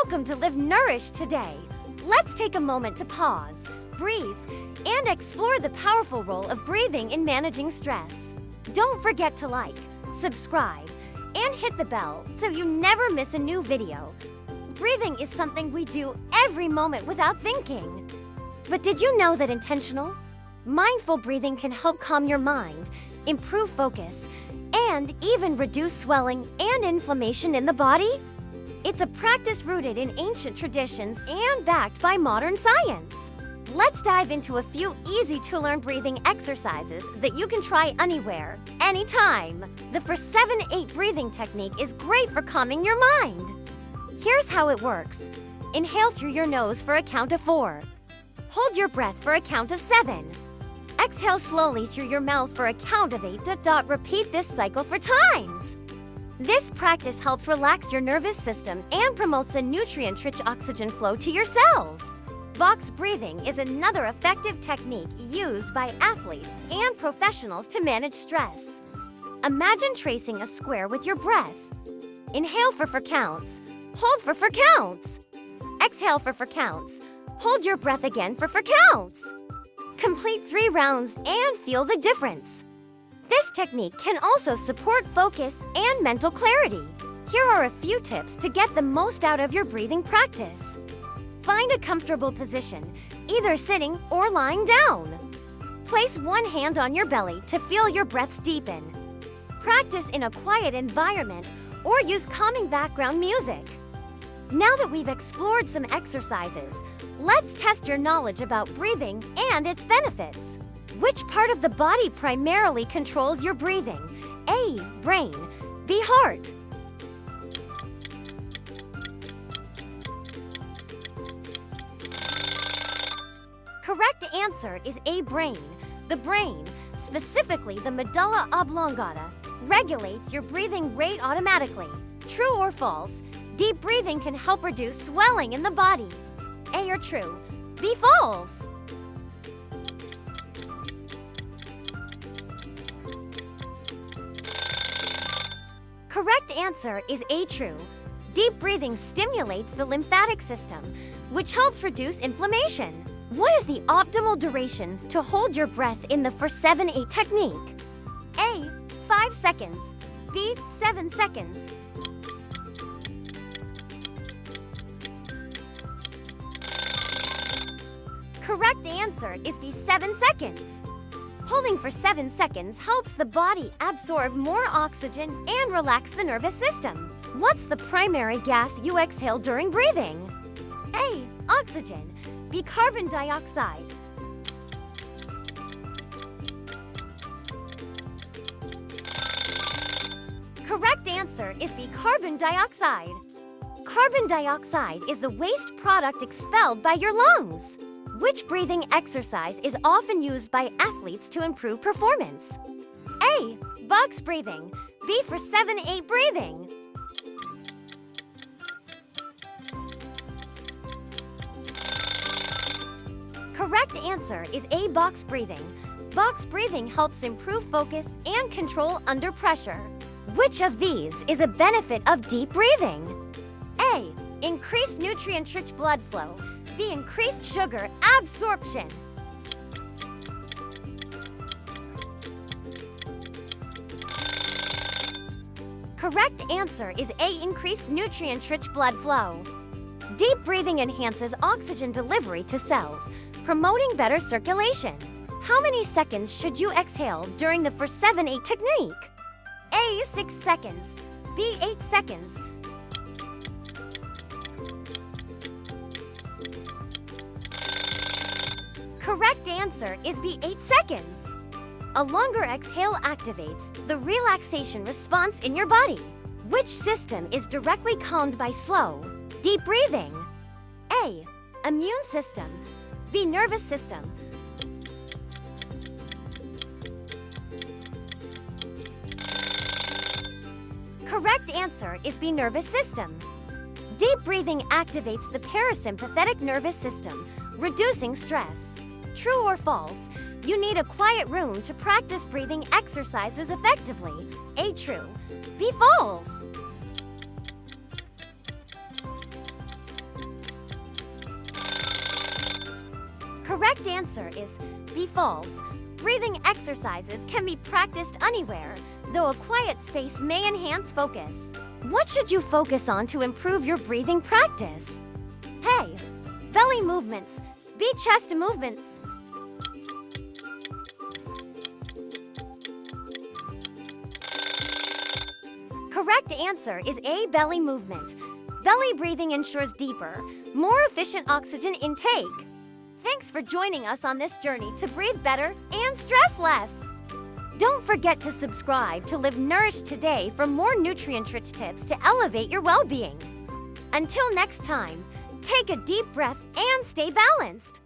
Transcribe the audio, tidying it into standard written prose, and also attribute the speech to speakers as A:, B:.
A: Welcome to Live Nourished today. Let's take a moment to pause, breathe, and explore the powerful role of breathing in managing stress. Don't forget to like, subscribe, and hit the bell so you never miss a new video. Breathing is something we do every moment without thinking. But did you know that intentional, mindful breathing can help calm your mind, improve focus, and even reduce swelling and inflammation in the body? It's a practice rooted in ancient traditions and backed by modern science. Let's dive into a few easy-to-learn breathing exercises that you can try anywhere, anytime. The 4-7-8 breathing technique is great for calming your mind. Here's how it works. Inhale through your nose for a count of 4. Hold your breath for a count of 7. Exhale slowly through your mouth for a count of 8. Repeat this cycle 4 times. This practice helps relax your nervous system and promotes a nutrient-rich oxygen flow to your cells. Box breathing is another effective technique used by athletes and professionals to manage stress. Imagine tracing a square with your breath. Inhale for 4 counts. Hold for 4 counts. Exhale for 4 counts. Hold your breath again for 4 counts. Complete 3 rounds and feel the difference. This technique can also support focus and mental clarity. Here are a few tips to get the most out of your breathing practice. Find a comfortable position, either sitting or lying down. Place one hand on your belly to feel your breaths deepen. Practice in a quiet environment or use calming background music. Now that we've explored some exercises, let's test your knowledge about breathing and its benefits. Which part of the body primarily controls your breathing? A. Brain. B. Heart. Correct answer is A. Brain. The brain, specifically the medulla oblongata, regulates your breathing rate automatically. True or false? Deep breathing can help reduce swelling in the body. A or true? B. False. Correct answer is A. True. Deep breathing stimulates the lymphatic system, which helps reduce inflammation. What is the optimal duration to hold your breath in the 4-7-8 technique? A. 5 seconds. B. 7 seconds. Correct answer is B. 7 seconds. Holding for 7 seconds helps the body absorb more oxygen and relax the nervous system. What's the primary gas you exhale during breathing? A. Oxygen. B. Carbon dioxide. Correct answer is B. Carbon dioxide. Carbon dioxide is the waste product expelled by your lungs. Which breathing exercise is often used by athletes to improve performance? A. Box breathing. B. 4-7-8 breathing. Correct answer is A. Box breathing. Box breathing helps improve focus and control under pressure. Which of these is a benefit of deep breathing? A. Increased nutrient-rich blood flow. B. Increased sugar absorption. Correct answer is A. Increased nutrient-rich blood flow. Deep breathing enhances oxygen delivery to cells, promoting better circulation. How many seconds should you exhale during the 4-7-8 technique? A. 6 seconds. B. 8 seconds. Correct answer is B. 8 seconds. A longer exhale activates the relaxation response in your body. Which system is directly calmed by slow, deep breathing? A. Immune system. B. Nervous system. Correct answer is B. Nervous system. Deep breathing activates the parasympathetic nervous system, reducing stress. True or false? You need a quiet room to practice breathing exercises effectively. A. True. B. False. correct answer is B. False. Breathing exercises can be practiced anywhere, though a quiet space may enhance focus. What should you focus on to improve your breathing practice? A. Belly movements. B. Chest movements. Correct answer is A. Belly movement. Belly breathing ensures deeper, more efficient oxygen intake. Thanks for joining us on this journey to breathe better and stress less. Don't forget to subscribe to Live Nourished today for more nutrient-rich tips to elevate your well-being. Until next time, take a deep breath and stay balanced.